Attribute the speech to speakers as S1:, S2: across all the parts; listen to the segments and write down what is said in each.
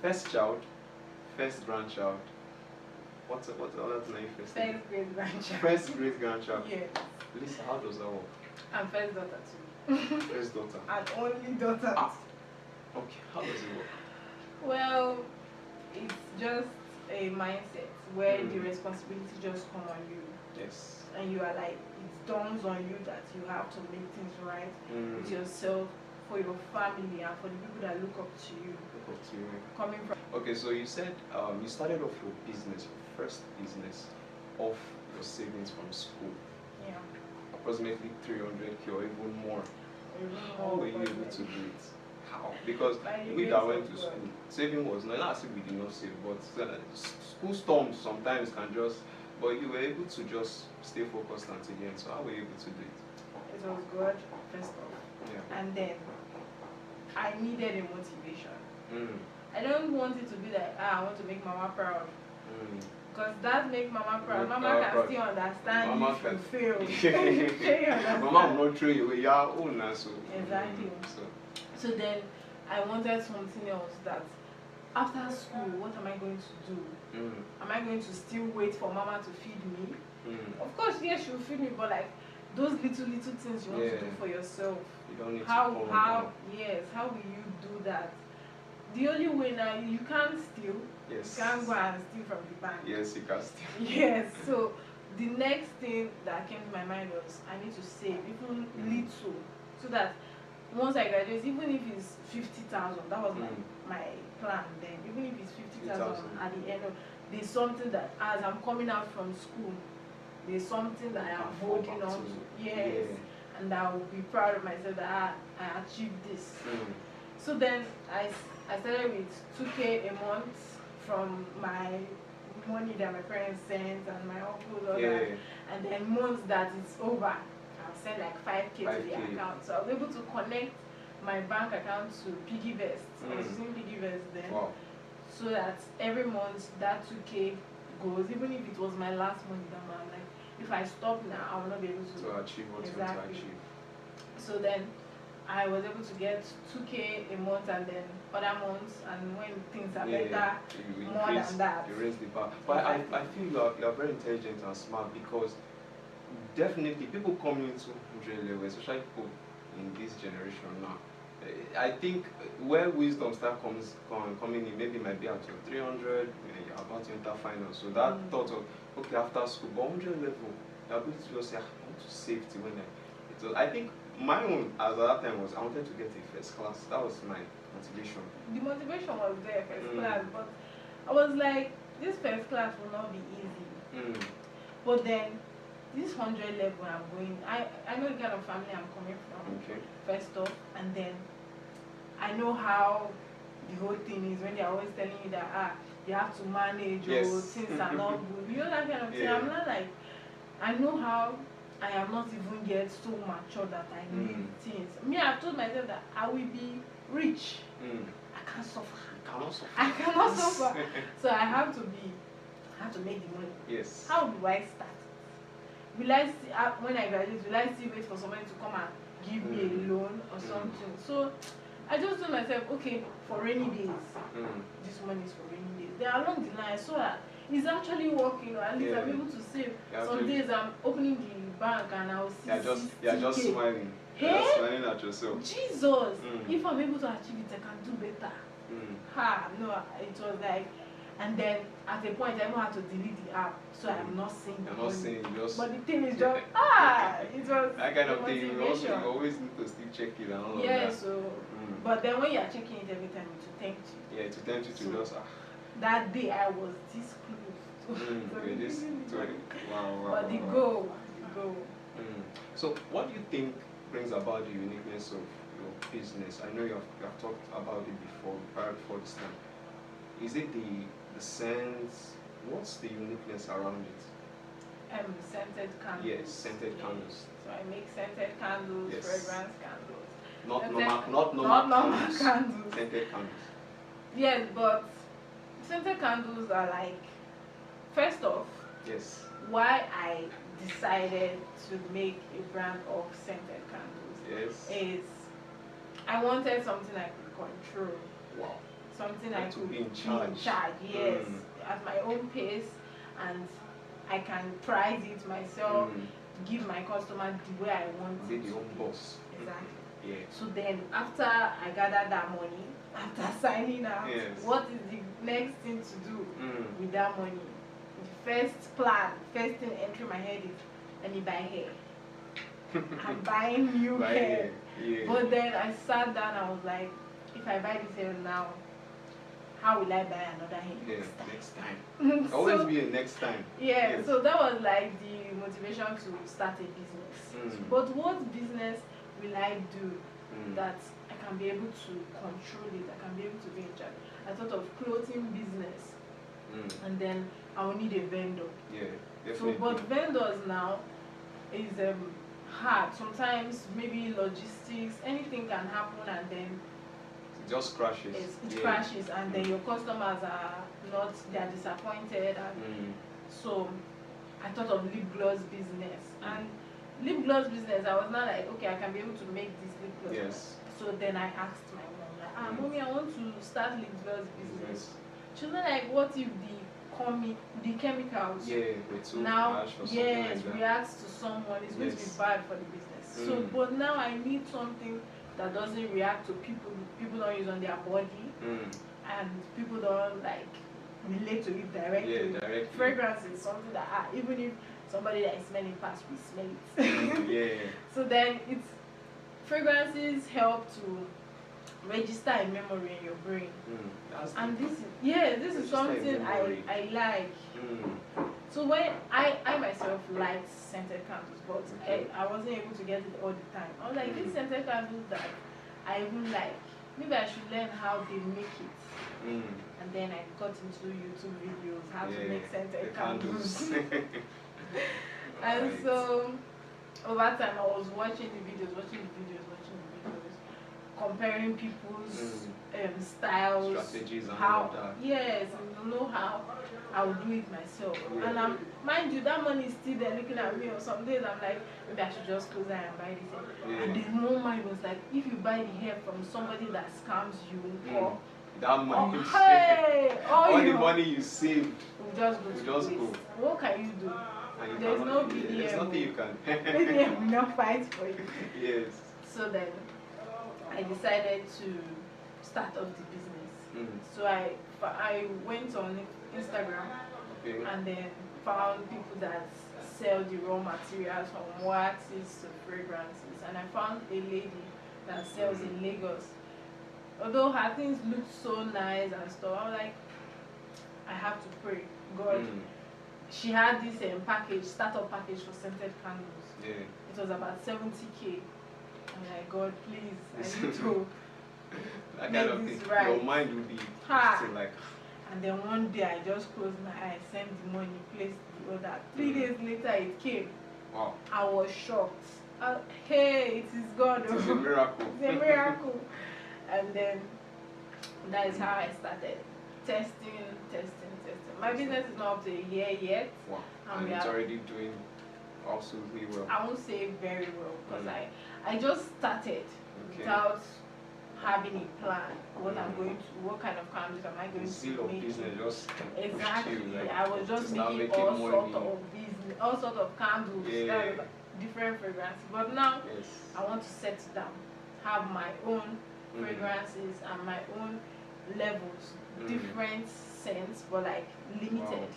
S1: First child, first grandchild. What's other thing are you first?
S2: First great grandchild.
S1: First great grandchild.
S2: Yes.
S1: Lisa, how does that work?
S2: And first daughter too.
S1: First daughter.
S2: And only daughter.
S1: Ah. Okay, how does it work?
S2: Well, it's just a mindset where the responsibility just come on you.
S1: Yes.
S2: And you are like, it dawns on you that you have to make things right with yourself, for your family, and for the people that look up to you.
S1: Look up to you.
S2: Coming from.
S1: Okay, so you said you started off your business, your first business, off your savings from school.
S2: Yeah.
S1: Approximately 300k or even more. How were you able to do it? How? Because we that went to school, saving was not as if we did not save, but school storms sometimes can just. But you were able to just stay focused until the end. So how were you able to do it?
S2: It was good, first off.
S1: Yeah.
S2: And then I needed a motivation. I don't want it to be like, I want to make mama proud. Because that make mama proud. Mama can still understand
S1: mama
S2: if
S1: can
S2: you fail.
S1: Mama will not throw you away. You are own now, so.
S2: Exactly. So then I wanted something else that after school, what am I going to do? Am I going to still wait for mama to feed me? Of course, yes, she'll feed me, but like those little things you want to do for yourself.
S1: You don't need
S2: how
S1: will you
S2: do that? The only way now, you can't steal.
S1: Yes.
S2: You can't go and steal from the bank.
S1: Yes, you can steal.
S2: Yes. So the next thing that came to my mind was I need to save even little, so that once I graduate, even if it's 50,000, that was my plan then. Even if it's 50,000 at the end of, there's something that as I'm coming out from school, there's something that I am holding on to. Yes. And I will be proud of myself that I achieved this. So then I started with 2K a month from my money that my parents sent and my uncles, all that. And then months that it's over, I'll send like 5K to the account. So I was able to connect my bank account to PiggyVest. I was using PiggyVest then.
S1: Wow.
S2: So that every month that 2K goes, even if it was my last money that month, like if I stop now, I will not be able to
S1: achieve what you want to achieve.
S2: So then I was able to get 2K a month, and then other months, and when things are better, more than that.
S1: You raise the bar. But I feel you are very intelligent and smart, because definitely people coming into 100 level, especially people in this generation now, I think where wisdom start coming in, maybe might be at your 300, you're about to enter finals. So that thought of, okay, after school, but 100 level, you're able to just say, I want to save till when I think my own, as at that time, was I wanted to get a first class. That was my motivation.
S2: The motivation was there, first class, but I was like, this first class will not be easy. But then, this 100 level I'm going, I know the kind of family I'm coming from, first off, and then I know how the whole thing is when they're always telling you that you have to manage, or things are not good. You know that kind of thing. I'm not like, I know how I am not even yet so mature that I need things. Me, I've told myself that I will be rich. I can't suffer. I cannot suffer. So I have to make the money.
S1: Yes.
S2: How do I start? Will I see, when I graduate, will I still wait for somebody to come and give me a loan or something? So I just told myself, okay, for rainy days, this money is for rainy days. Then along the line, I saw that it's actually working, or at least I'm able to save. Some days I'm opening the bank and I'll see
S1: you're just smiling.
S2: Hey?
S1: You're just smiling at yourself.
S2: Jesus! If I'm able to achieve it, I can do better. No, it was like, and then at a point I even had to delete the app, so I'm not seeing the money. But the thing is just, it was
S1: that kind of thing. You always need to still check it and all of that.
S2: So, but then when you're checking it every time, it will tempt you.
S1: Yeah, it will tempt you to just,
S2: that day I was this close to
S1: wow.
S2: But the goal.
S1: So what do you think brings about the uniqueness of your business? I know you have talked about it prior before this time. Is it the scents? What's the uniqueness around it?
S2: Scented candles.
S1: Yes, scented candles.
S2: So I make scented candles, fragrance candles.
S1: Not normal candles. Scented candles.
S2: Yes, but scented candles are like, first off, why I decided to make a brand of scented candles is I wanted something I could control.
S1: Wow.
S2: something
S1: And
S2: I
S1: to
S2: could
S1: be in charge.
S2: Yes, at my own pace, and I can price it myself, give my customer the way I want
S1: Be
S2: it
S1: the
S2: to
S1: own
S2: be.
S1: boss.
S2: Exactly.
S1: Yeah.
S2: So then, after I gathered that money, after signing out,
S1: Yes.
S2: what is the next thing to do with that money? The first thing entering my head is, let me buy hair. I'm buying new hair.
S1: Yeah.
S2: But then I sat down and I was like, if I buy this hair now, how will I buy another hair
S1: next time? Always be a next time.
S2: Yeah,
S1: yes.
S2: So that was like the motivation to start a business. But what business will I do that I can be able to control it, I can be able to be in charge? I thought of clothing business, and then I will need a vendor.
S1: Yeah, definitely.
S2: So, but vendors now is hard. Sometimes maybe logistics, anything can happen, and then
S1: it just crashes.
S2: It crashes, and then your customers are not, they are disappointed, and so I thought of lip gloss business. And lip gloss business, I was not like, okay, I can be able to make this lip gloss.
S1: Yes.
S2: So then I asked my mom, like, mommy, I want to start lip gloss business. She was like, what if the chemicals now reacts to someone, it's going to be bad for the business. So but now I need something that doesn't react to people don't use on their body, and people don't like relate to it directly. Fragrance is something that even if somebody that is smelling past will smell it. So then fragrances help to register a memory in your brain. And this is something I like. So when I myself liked scented candles, but I wasn't able to get it all the time. I was like, these scented candles that I even like, maybe I should learn how they make it. And then I got into YouTube videos, how to make scented candles. And so over time I was watching the videos, comparing people's styles,
S1: strategies, and
S2: how
S1: all of that.
S2: Yes, and know how I will do it myself. And mind you, that money is still there looking at me. Or some days I'm like, maybe I should just close that and buy this hair. And then one mind was like, if you buy the hair from somebody that scams you, or
S1: that money,
S2: all
S1: the money you saved
S2: will just go. What can you do?
S1: And
S2: there's no BDM.
S1: There's nothing you can.
S2: BDM will not fight for you.
S1: Yes.
S2: So then I decided to start up the business. So I went on Instagram and then found people that sell the raw materials from waxes to fragrances, and I found a lady that sells in Lagos. Although her things looked so nice and stuff, I was like, I have to pray, God. She had this startup package for scented candles. It was about 70K. I'm like, God, please, I need to
S1: that
S2: make
S1: kind of
S2: this
S1: thing.
S2: right.
S1: Your mind will be still like.
S2: And then one day I just closed my eyes, sent the money, placed the order. 3 days later it came.
S1: Wow.
S2: I was shocked. Hey, it is God.
S1: It's a miracle.
S2: It's a miracle. And then that is how I started testing. My business is not up to a year yet.
S1: Wow. And it's already doing absolutely well.
S2: I won't say very well because I just started without having a plan. What kind of candles am I going to make?
S1: Business just
S2: exactly.
S1: Like,
S2: I was just making all sorts of candles, different fragrances. But now I want to settle down, have my own fragrances and my own levels, different scents, but like limited.
S1: Wow.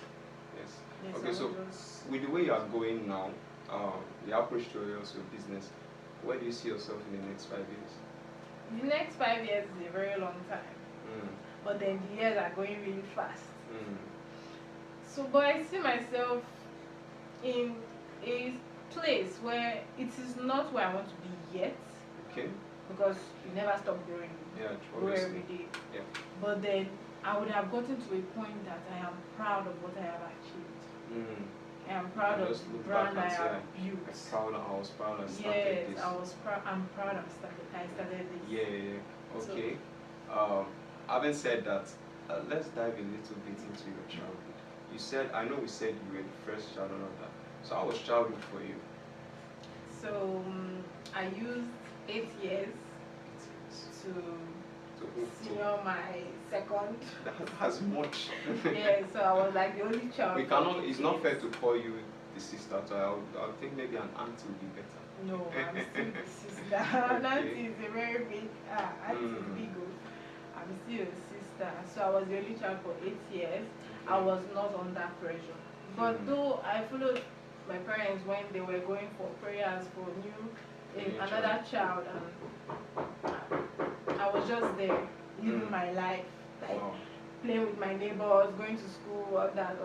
S1: Yes. Okay, so with the way you are going now, the approach to your business, where do you see yourself in the next 5 years?
S2: The next 5 years is a very long time, but then the years are going really fast. So, but I see myself in a place where it is not where I want to be yet.
S1: Okay.
S2: Because you never stop growing. Grow every day.
S1: Yeah.
S2: But then I would have gotten to a point that I am proud of what I have achieved. I am proud of the brand I have built.
S1: I was proud I started this.
S2: I'm proud I started this.
S1: Yeah. Okay. So, having said that, let's dive a little bit into your childhood. You said, I know we said you were the first child and all that. So how was childhood for you?
S2: So I used 8 years to senior, my second.
S1: That's much.
S2: Yeah, so I was like the only child.
S1: We cannot. It's not fair to call you the sister. So I'll think maybe an aunt will be better.
S2: No, I'm still the sister. An auntie is a very big. Auntie is big. I'm still a sister. So I was the only child for 8 years. I was not under pressure. But though I followed my parents when they were going for prayers for another child, and I was just there living my life, like playing with my neighbors, going to school, all that.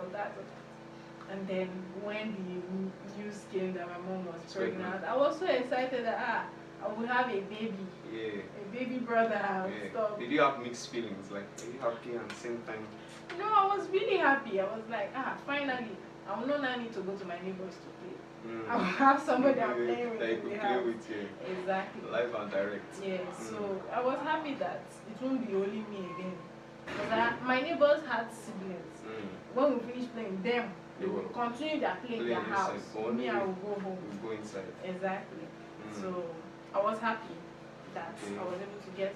S2: And then when the news came that my mom was pregnant, I was so excited that I would have a baby, a baby brother and stuff.
S1: Did you have mixed feelings? Like, are you happy and same time?
S2: No, I was really happy. I was like, finally, I will not need to go to my neighbors to play. I will have somebody I'm playing with.
S1: That you could play with,
S2: Exactly.
S1: Live and direct.
S2: Yeah, so I was happy that it won't be only me again. Because my neighbors had siblings. When we finished playing, them, they will continue their play in their house. Me, I will go home.
S1: We'll go inside.
S2: Exactly. So I was happy that I was able to get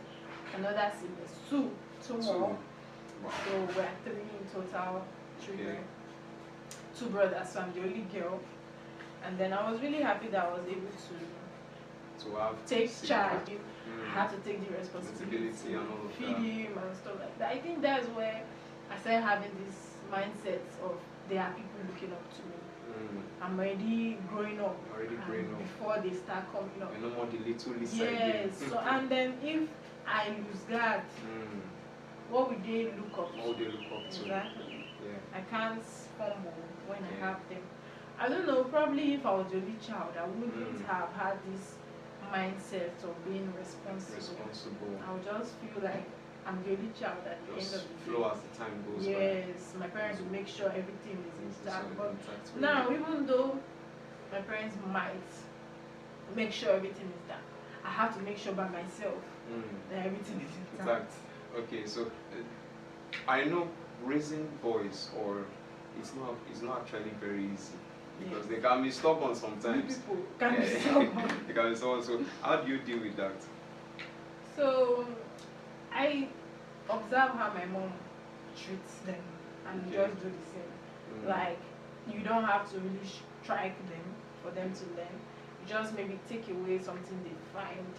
S2: another sibling. Two more. Wow. So we're 3 in total children. 2 brothers, so I'm the only girl. And then I was really happy that I was able to
S1: have
S2: take charge. I had to take the responsibility,
S1: and all of
S2: feed him and stuff like that. I think that's where I started having this mindset of there are people looking up to me. I'm already growing up. Before they start coming up.
S1: And no more the little Lisa.
S2: Yes. So and then if I lose God, what would they look up to?
S1: What would they look up to?
S2: Exactly. Yeah. I can't fumble when I have them. I don't know, probably if I was the only child, I wouldn't have had this mindset of being responsible. I would just feel like I'm the only child at the end of the day.
S1: Flow as the time goes by.
S2: Yes, my parents will make sure everything is intact. But now, even though my parents might make sure everything is done, I have to make sure by myself that everything is intact.
S1: Okay, so I know raising boys it's not actually very easy because they can be stubborn sometimes.
S2: People can be stubborn.
S1: They can be stubborn. So how do you deal with that?
S2: So I observe how my mom treats them and just do the same. Like you don't have to really strike them for them to learn. You just maybe take away something they find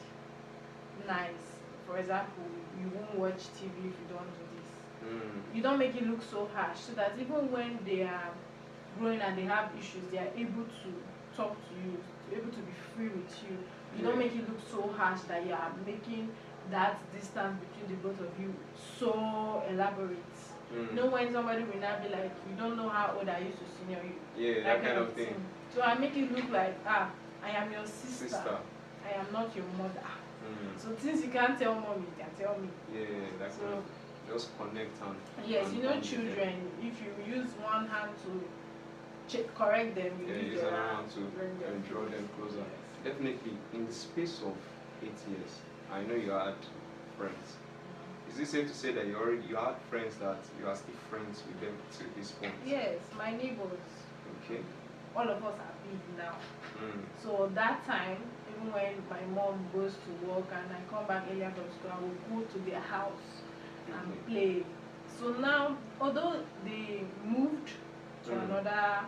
S2: nice. For example, you won't watch TV if you don't do this. You don't make it look so harsh, so that even when they are growing and they have issues, they are able to talk to you, able to be free with you. You don't make it look so harsh that you are making that distance between the both of you so elaborate. You know when somebody will not be like, you don't know how old I used to senior you.
S1: Yeah, that kind of thing.
S2: So I make it look like, I am your sister. I am not your mother. So things you can't tell mommy, you can tell me.
S1: Yeah, that's so just connect and
S2: yes, you know children, if you use one hand to correct them, you use
S1: the
S2: other
S1: hand to draw them closer. Yes. Definitely, in the space of 8 years, I know you had friends. Is it safe to say that you had friends that you are still friends with them to this point?
S2: Yes, my neighbors.
S1: Okay.
S2: All of us are big now. So that time, even when my mom goes to work and I come back earlier from school, I will go to their house and play. So now, although they moved to another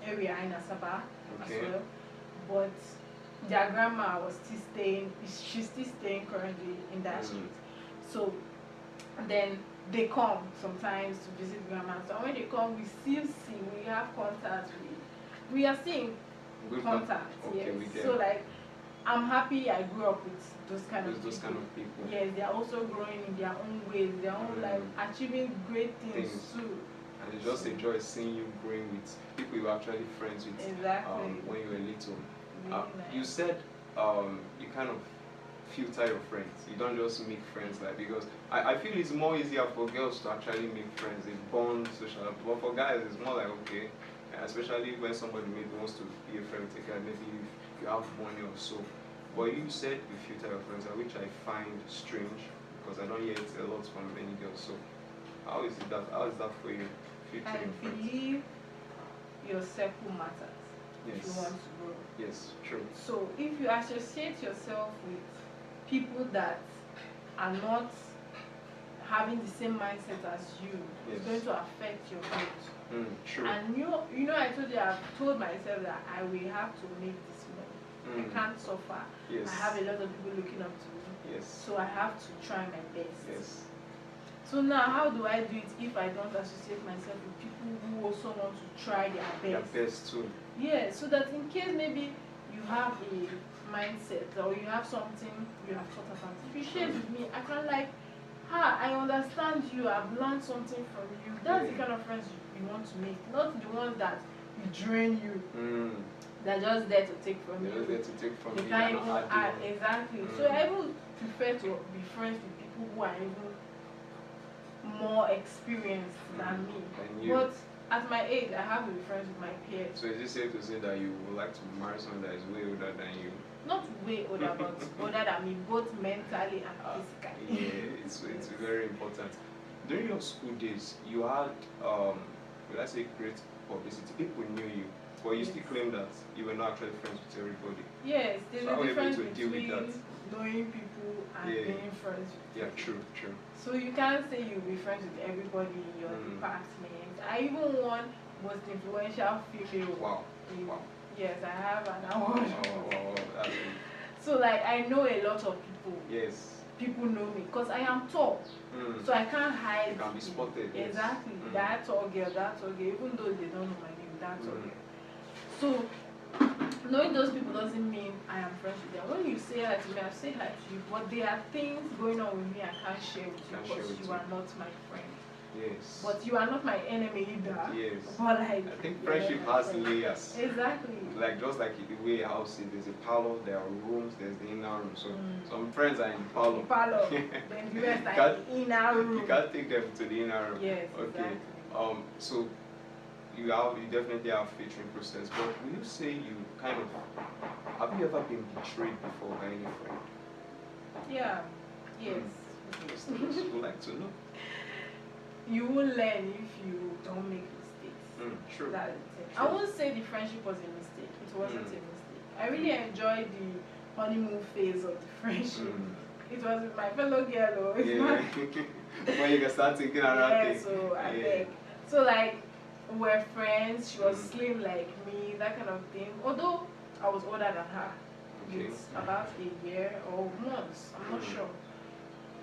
S2: area in Asaba as well, but their grandma was still staying, she's still staying currently in that street. So then they come sometimes to visit grandma. So when they come, we still see, we have contact, we are seeing good contact.
S1: Okay,
S2: yes. So like, I'm happy I grew up with those kind of people. Yes, they are also growing in their own ways, their own life, achieving great things too.
S1: And it's just a joy seeing you growing with people you were actually friends with when you were little.
S2: Really
S1: you
S2: nice.
S1: said you kind of filter your friends. You don't just make friends because I feel it's more easier for girls to actually make friends. They bond social, but for guys it's more like okay, especially when somebody maybe wants to be a friend with a guy, maybe if you have money or so. But you said you filter your friends, which I find strange because I don't hear it a lot from many girls. So how is that for you?
S2: I believe your circle matters if you want to grow.
S1: Yes, true.
S2: So if you associate yourself with people that are not having the same mindset as you is going to affect your growth.
S1: True.
S2: And you know, I told you, I've told myself that I will have to make this money. I can't suffer.
S1: Yes.
S2: I have a lot of people looking up to me.
S1: Yes.
S2: So I have to try my best.
S1: Yes.
S2: So now, how do I do it if I don't associate myself with people who also want to try their best?
S1: Their best too.
S2: Yeah, so that in case maybe you have a mindset or you have something you have thought about, if you share it with me, I can like, I understand you, I've learned something from you. That's the kind of friends you want to make, not the ones that drain you. They're just there to take from you.
S1: They're there to take from you.
S2: They can't even add. Exactly. So I even prefer to be friends with people who are even more experienced than me. But at my age, I have to be friends with my peers.
S1: So is it safe to say that you would like to marry someone that is way older than you?
S2: Not way older, but older than me, both mentally and physically.
S1: Yeah, it's very important. During your school days, you had, let's say, great publicity. People knew you, but you still claim that you were not actually friends with everybody.
S2: Yes, there's a difference between
S1: with
S2: knowing people and being friends with people.
S1: True.
S2: So you can't say you'll be friends with everybody in your department. I even won most influential female.
S1: Wow.
S2: Yes, I have an award.
S1: Wow.
S2: So like I know a lot of people.
S1: Yes.
S2: People know me because I am tall. So I can't hide.
S1: You can be spotted.
S2: Exactly. That tall girl, even though they don't know my name, that tall girl. So knowing those people doesn't mean I am friends with them. When you say hi to me, I say hi to you, but there are things going on with me I can't share with you because you are not my friend.
S1: Yes.
S2: But you are not my enemy either.
S1: Yes.
S2: But like,
S1: I think friendship has layers.
S2: Exactly.
S1: Like just like the way a house is, there's a parlor, there are rooms, there's the inner room. So some friends are in the parlor.
S2: The parlor. Then the rest are in the inner room.
S1: You can't take them to the inner room.
S2: Yes.
S1: Okay.
S2: Exactly.
S1: So you definitely have filtering process. But will you say you have you ever been betrayed before by any friend?
S2: Yeah. Yes.
S1: Yes. Would like to know.
S2: You will learn if you don't make mistakes.
S1: True.
S2: That's it. I won't say the friendship was a mistake. It wasn't a mistake. I really enjoyed the honeymoon phase of the friendship. It was with my fellow girl.
S1: When you can start thinking around things.
S2: So I beg. So like we're friends. She was slim like me, that kind of thing. Although I was older than her. With about a year or months. I'm not sure.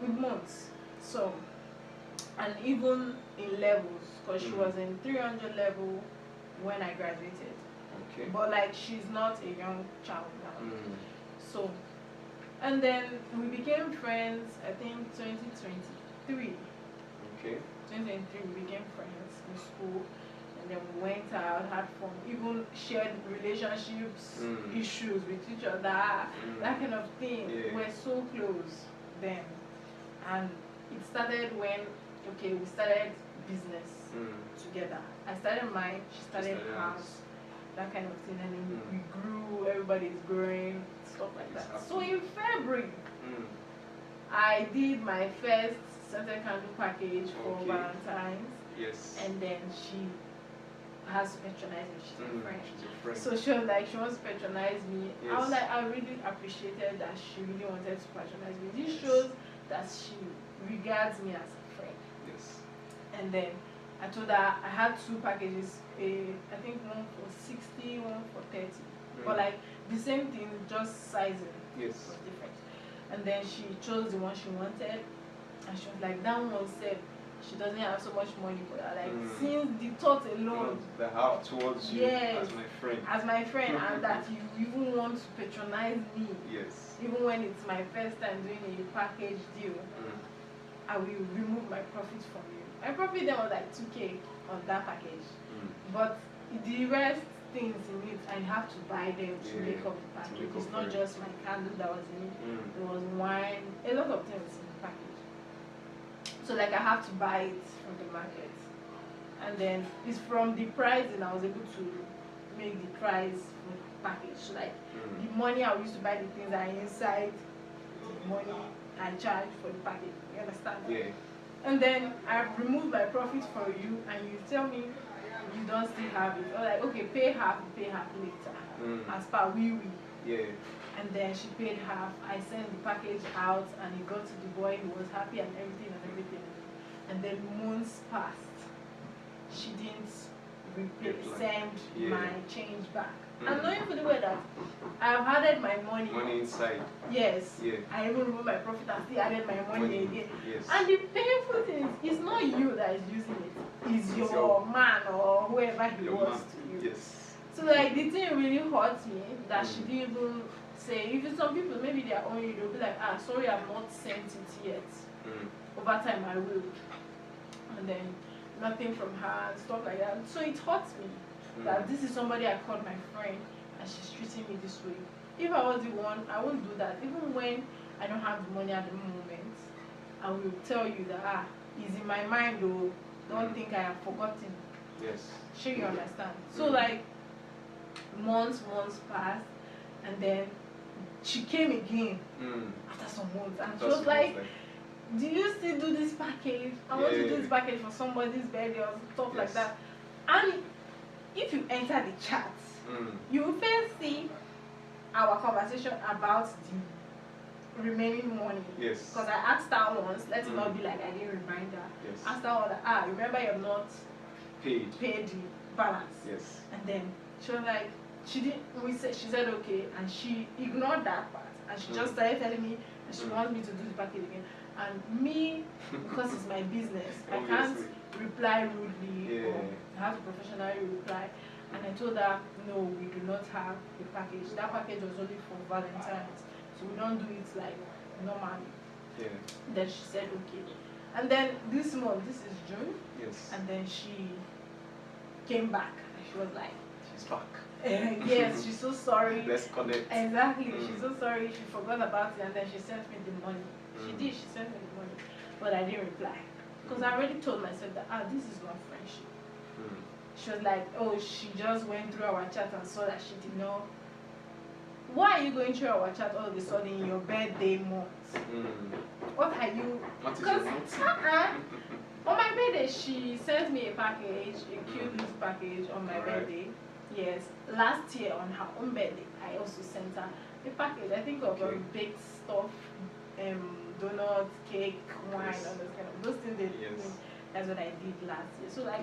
S2: With months. So. And even in levels, because she was in 300 level when I graduated.
S1: Okay.
S2: But like she's not a young child now. So, and then we became friends, I think 2023.
S1: Okay.
S2: 2023 we became friends in school. And then we went out, had fun, even shared relationships, issues with each other, that kind of thing. We're so close then. And it started when we started business together. I started mine, she started hers, that kind of thing, and then we grew, everybody's growing, stuff like that. So in February, I did my first scented candle package for Valentine's.
S1: Yes.
S2: And then she has to patronize me. She's a friend.
S1: She's a friend.
S2: So she was like, she wants to patronize me.
S1: Yes.
S2: I was like, I really appreciated that she really wanted to patronize me. This shows that she regards me as a friend.
S1: Yes.
S2: And then I told her I had two packages, I think one for 60, one for 30. But like the same thing, just sizing was different. And then she chose the one she wanted, and she was like, that one said she doesn't have so much money for that. Like since the thought alone,
S1: the heart towards you as my friend,
S2: and that you even want to patronize me.
S1: Yes. Even
S2: when it's my first time doing a package deal, I will remove my profit from you. My profit then was like 2K on that package, but the rest things in it I have to buy them to make up the package. It's not just my candle that was in it. There was wine, a lot of things in the package. So like I have to buy it from the market, and then it's from the pricing I was able to make the price for the package. So like the money I used to buy the things that are inside, the money I charge for the package. You understand?
S1: Yeah.
S2: And then I remove my profit for you, and you tell me you don't still have it. Or like, okay, pay half later. As per we.
S1: Yeah.
S2: And then she paid half. I sent the package out, and it got to the boy. He was happy and everything. and then months passed. She didn't send my change back. And knowing for the way that I have added my money.
S1: Money inside.
S2: Yes.
S1: Yeah.
S2: I even remove my profit and still added my money again.
S1: Yes.
S2: And the painful thing is, it's not you that is using it. It's your man or whoever he was to you.
S1: Yes.
S2: So like the thing really hurts me that she didn't even say. If it's some people, maybe they are on you, they'll be like, sorry, I've not sent it yet. Over time I will. And then nothing from her and stuff like that. So it hurts me that this is somebody I called my friend and she's treating me this way. If I was the one, I won't do that. Even when I don't have the money at the moment, I will tell you that it's in my mind though. Don't think I have forgotten.
S1: Yes.
S2: Sure you understand. So like months passed and then she came again after some months and she was like, do you still do this package? I want to do this package for somebody's birthday or stuff like that. And if you enter the chat, you will first see our conversation about the remaining money.
S1: Yes.
S2: Because I asked her once, let it not be like I didn't remind her.
S1: Yes.
S2: Asked her that, remember you're not paid the balance.
S1: Yes.
S2: And then she was like, she said okay, and she ignored that part. And she just started telling me that she wants me to do the package again. And me, because it's my business, I can't reply rudely or I have to professionally reply. And I told her, no, we do not have a package. That package was only for Valentine's. So we don't do it like normally. Yeah. Then she said, okay. And then this month, this is June.
S1: Yes.
S2: And then she came back. And she was like,
S1: she's back.
S2: Yes, she's so sorry.
S1: Let's connect.
S2: Exactly. She's so sorry. She forgot about it. And then she sent me the money. She did. She sent me the money. But I didn't reply. Because I already told myself that, this is not friendship. She was like, oh, she just went through our chat and saw that she did not. Why are you going through our chat all of a sudden in your birthday month? What are you? Because on my birthday, she sent me a package, a cute little package on my birthday. Yes, last year on her own birthday, I also sent her a package. I think of baked stuff, donut, cake, wine, all those kind of those things. That's what I did last year. So like.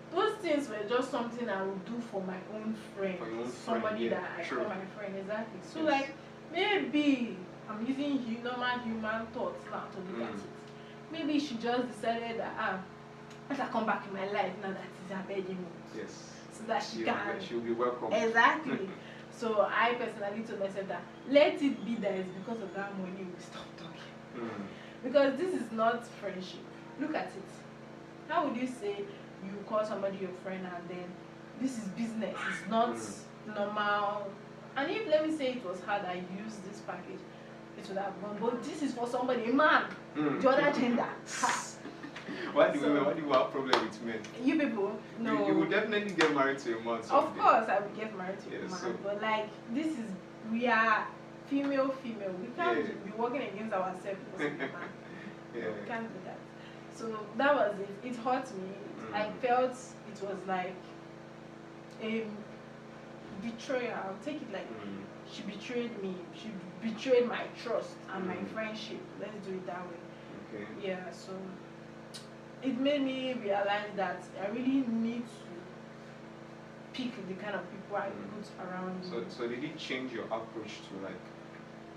S2: Those things were just something I would do for my own friend, somebody that I call my friend, exactly. So like, maybe I'm using normal human thoughts now to look at it. Maybe she just decided that, let her come back in my life now that it's her birthday month. Yes. So that she'll be welcome. Exactly. So I personally told myself that, let it be that it's because of that money we stop talking. Because this is not friendship. Look at it. How would you say you call somebody your friend and then this is business, it's not normal? And if, let me say, it was her that used this package, it would have gone. But this is for somebody, a man, the other gender.
S1: Why do you have problem with men?
S2: You people, no.
S1: You will definitely get married to a man someday.
S2: Of course, I will get married to a man. So. But like, we are female. We can't be working against ourselves because of a man. We can't do that. So that was it. It hurt me. I felt it was like a betrayal. I'll take it like she betrayed me. She betrayed my trust and my friendship. Let's do it that way. Okay. Yeah, so it made me realize that I really need to pick the kind of people I put around me.
S1: So did it change your approach to like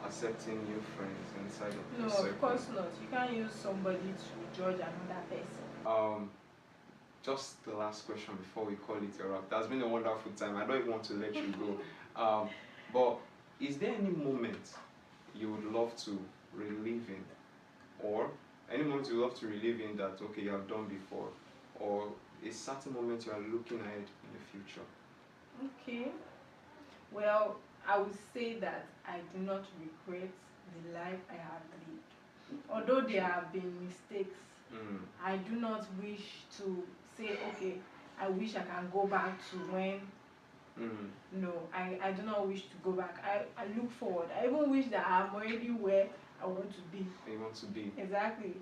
S1: accepting new friends inside of
S2: No, of course not. You can't use somebody to judge another person.
S1: Just the last question before we call it a wrap. That's been a wonderful time. I don't even want to let you go. But is there any moment you would love to relive in? Or any moment you would love to relive in that, okay, you have done before? Or a certain moment you are looking ahead in the future?
S2: Okay. Well, I would say that I do not regret the life I have lived. Although there have been mistakes, I do not wish to say, okay, I wish I can go back to when. No, I do not wish to go back. I look forward. I even wish that I'm already where I want to be.
S1: You want to be.
S2: Exactly.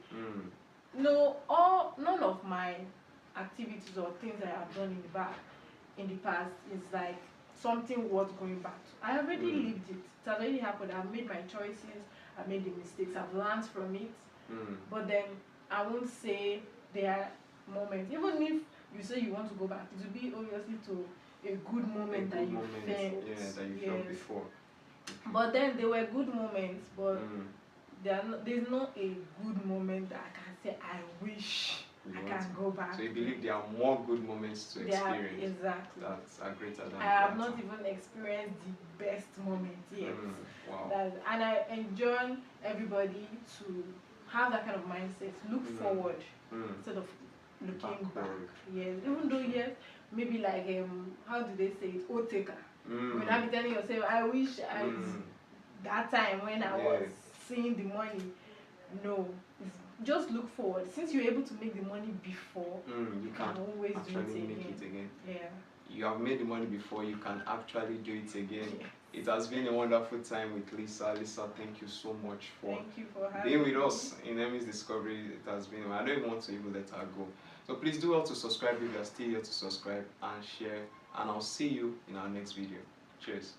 S2: None of my activities or things I have done in the past is like something worth going back to. I already lived it. It already happened. I've made my choices. I've made the mistakes. I've learned from it. But then I won't say there are moments. Even if you say you want to go back, it will be obviously to a good moment that you felt.
S1: Yeah, that you felt before.
S2: But then there were good moments, but there's not a good moment that I can say I wish I can go back.
S1: So you believe there are more good moments to experience?
S2: Exactly.
S1: That are greater than
S2: I have not even experienced the best moment yet.
S1: Wow.
S2: And I enjoy everybody to have that kind of mindset, look forward instead of looking back. Yes, even though yes, maybe like how do they say it, oteka. When I be telling yourself, I wish I that time when I was seeing the money. No, just look forward. Since you're able to make the money before,
S1: you can
S2: always
S1: actually make it again.
S2: Yeah.
S1: You have made the money before, you can actually do it again. Yes. It has been a wonderful time with Lisa. Lisa, thank you so much for being with us in Emmy's Discovery. It has been, I don't even want to even let her go. So please do well to subscribe if you are still here to subscribe and share. And I'll see you in our next video. Cheers.